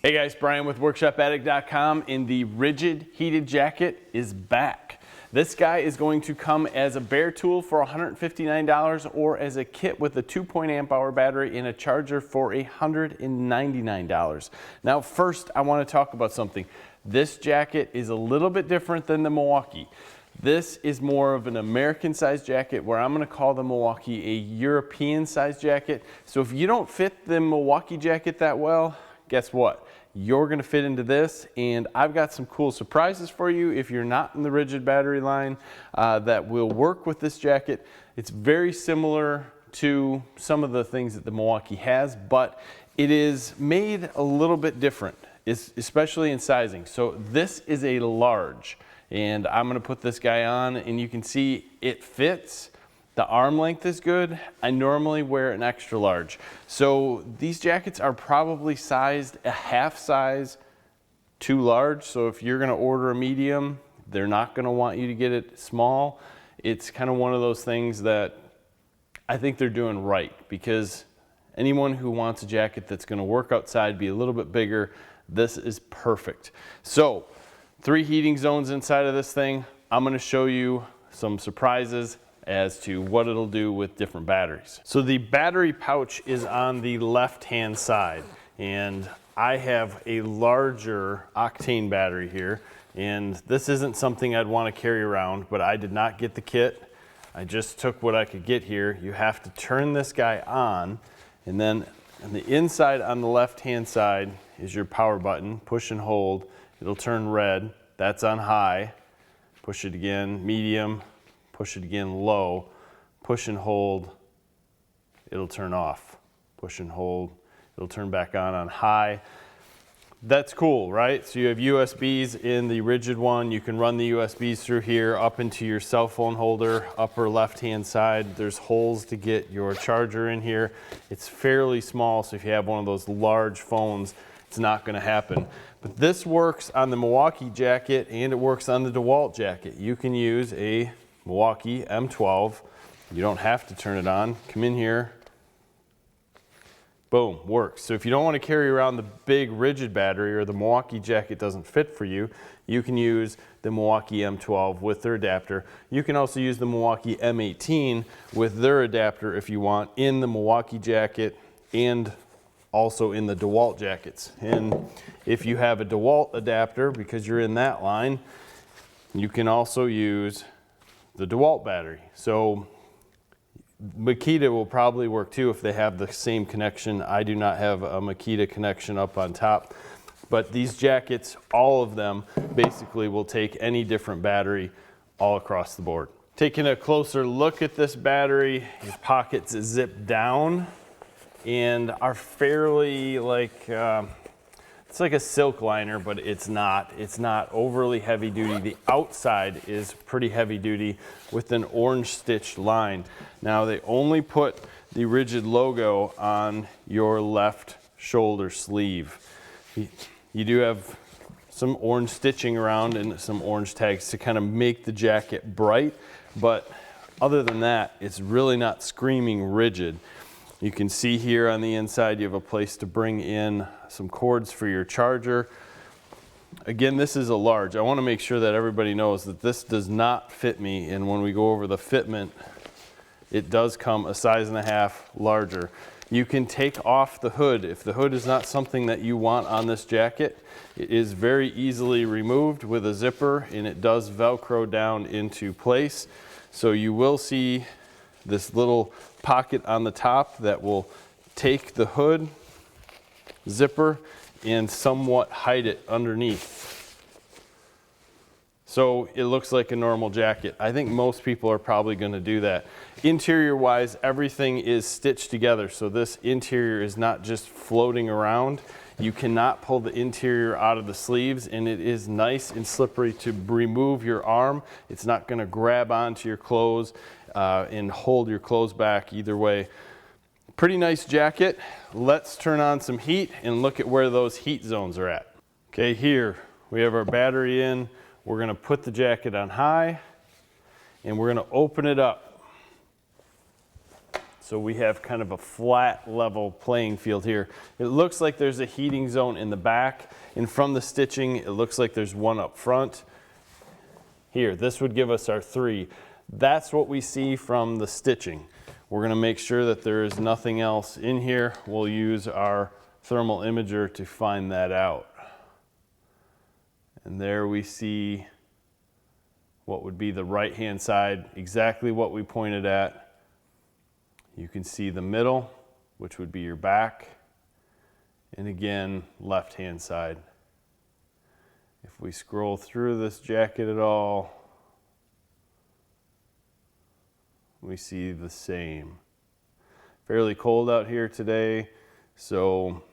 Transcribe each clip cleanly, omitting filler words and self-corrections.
Hey guys, Brian with WorkshopAddict.com, and the Ridgid heated jacket is back. This guy is going to come as a bare tool for $159 or as a kit with a 2 amp hour battery and a charger for $199. Now first I want to talk about something. This jacket is a little bit different than the Milwaukee. This is more of an American size jacket, where I'm going to call the Milwaukee a European size jacket. So if you don't fit the Milwaukee jacket that well, guess what? You're going to fit into this, and I've got some cool surprises for you if you're not in the Ridgid battery line that will work with this jacket. It's very similar to some of the things that the Milwaukee has, but it is made a little bit different, especially in sizing. So this is a large, and I'm going to put this guy on, and you can see it fits. The arm length is good. I normally wear an extra large. So these jackets are probably sized a half size too large. So if you're gonna order a medium, they're not gonna want you to get it small. It's kind of one of those things that I think they're doing right, because anyone who wants a jacket that's gonna work outside, be a little bit bigger, this is perfect. So 3 heating zones inside of this thing. I'm gonna show you some surprises as to what it'll do with different batteries. So the battery pouch is on the left-hand side, and I have a larger octane battery here, and this isn't something I'd want to carry around, but I did not get the kit. I just took what I could get here. You have to turn this guy on, and then on the inside on the left-hand side is your power button. Push and hold, it'll turn red. That's on high. Push it again, medium. Push it again, low. Push and hold, it'll turn off. Push and hold, it'll turn back on high. That's cool, right? So you have USBs in the Ridgid one. You can run the USBs through here up into your cell phone holder, upper left-hand side. There's holes to get your charger in here. It's fairly small, so if you have one of those large phones, it's not gonna happen. But this works on the Milwaukee jacket, and it works on the Dewalt jacket. You can use a Milwaukee M12. You don't have to turn it on. Come in here. Boom, works. So if you don't want to carry around the big Ridgid battery, or the Milwaukee jacket doesn't fit for you, you can use the Milwaukee M12 with their adapter. You can also use the Milwaukee M18 with their adapter if you want, in the Milwaukee jacket and also in the Dewalt jackets. And if you have a Dewalt adapter, because you're in that line, you can also use the Dewalt battery. So Makita will probably work too if they have the same connection. I do not have a Makita connection up on top, but these jackets, all of them basically will take any different battery all across the board. Taking a closer look at this battery, his pockets zip down and are fairly like, it's like a silk liner, but it's not. It's not overly heavy duty. The outside is pretty heavy duty with an orange stitched line. Now they only put the Ridgid logo on your left shoulder sleeve. You do have some orange stitching around and some orange tags to kind of make the jacket bright, but other than that, it's really not screaming Ridgid. You can see here on the inside you have a place to bring in some cords for your charger. Again, this is a large. I want to make sure that everybody knows that this does not fit me, and when we go over the fitment, it does come a size and a half larger. You can take off the hood. If the hood is not something that you want on this jacket, it is very easily removed with a zipper, and it does Velcro down into place. So you will see this little pocket on the top that will take the hood zipper and somewhat hide it underneath. So it looks like a normal jacket. I think most people are probably going to do that. Interior wise, everything is stitched together. So this interior is not just floating around. You cannot pull the interior out of the sleeves, and it is nice and slippery to remove your arm. It's not going to grab onto your clothes and hold your clothes back either way. Pretty nice jacket. Let's turn on some heat and look at where those heat zones are at. Okay, here we have our battery in. We're going to put the jacket on high, and we're going to open it up. So we have kind of a flat level playing field here. It looks like there's a heating zone in the back, and from the stitching, it looks like there's one up front. Here, this would give us our 3. That's what we see from the stitching. We're gonna make sure that there is nothing else in here. We'll use our thermal imager to find that out. And there we see what would be the right-hand side, exactly what we pointed at. You can see the middle, which would be your back, and again, left-hand side. If we scroll through this jacket at all, we see the same. Fairly cold out here today, so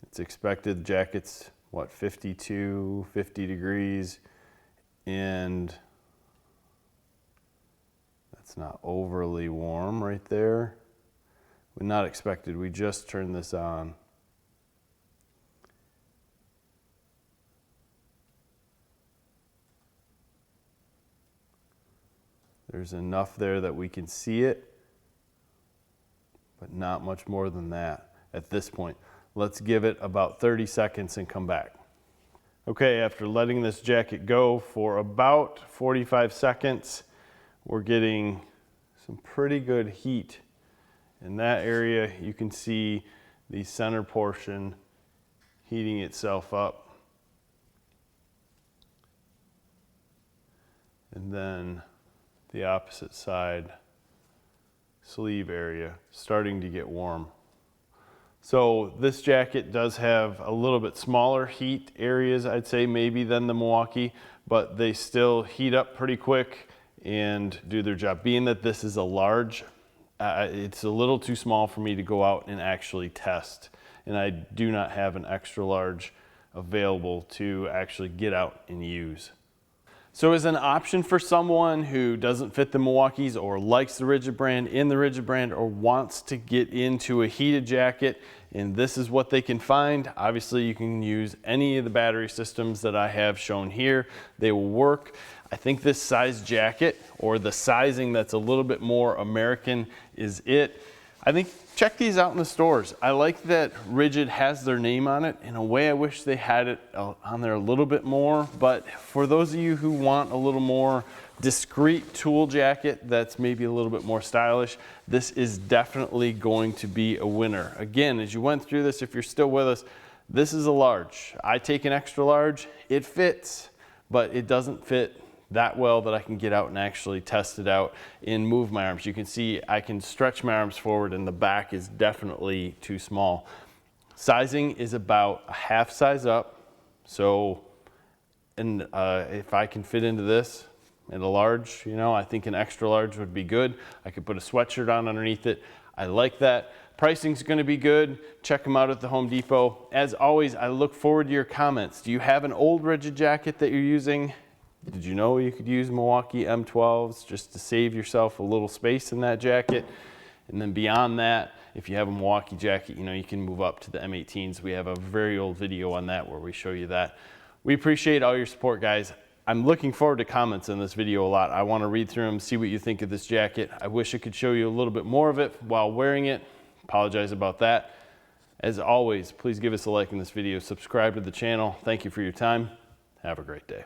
it's expected the jacket's, what, 52, 50 degrees, and that's not overly warm right there. We're not expected, we just turned this on. There's enough there that we can see it, but not much more than that at this point. Let's give it about 30 seconds and come back. Okay, after letting this jacket go for about 45 seconds, we're getting some pretty good heat. In that area, you can see the center portion heating itself up. And then the opposite side, sleeve area, starting to get warm. So this jacket does have a little bit smaller heat areas, I'd say, maybe than the Milwaukee, but they still heat up pretty quick and do their job. Being that this is a large, it's a little too small for me to go out and actually test. And I do not have an extra large available to actually get out and use. So as an option for someone who doesn't fit the Milwaukees or likes the Ridgid brand, in the Ridgid brand, or wants to get into a heated jacket, and this is what they can find, obviously you can use any of the battery systems that I have shown here. They will work. I think this size jacket, or the sizing that's a little bit more American, is it. I think check these out in the stores. I like that Ridgid has their name on it. In a way, I wish they had it on there a little bit more, but for those of you who want a little more discreet tool jacket that's maybe a little bit more stylish, this is definitely going to be a winner. Again, as you went through this, if you're still with us, this is a large. I take an extra large, it fits, but it doesn't fit that well that I can get out and actually test it out and move my arms. You can see I can stretch my arms forward and the back is definitely too small. Sizing is about a half size up. So, and if I can fit into this in a large, you know, I think an extra large would be good. I could put a sweatshirt on underneath it. I like that. Pricing's going to be good. Check them out at the Home Depot. As always, I look forward to your comments. Do you have an old Ridgid jacket that you're using? Did you know you could use Milwaukee M12s just to save yourself a little space in that jacket? And then beyond that, if you have a Milwaukee jacket, you know, you can move up to the M18s. We have a very old video on that where we show you that. We appreciate all your support, guys. I'm looking forward to comments in this video a lot. I want to read through them, see what you think of this jacket. I wish I could show you a little bit more of it while wearing it. Apologize about that. As always, please give us a like in this video, subscribe to the channel. Thank you for your time. Have a great day.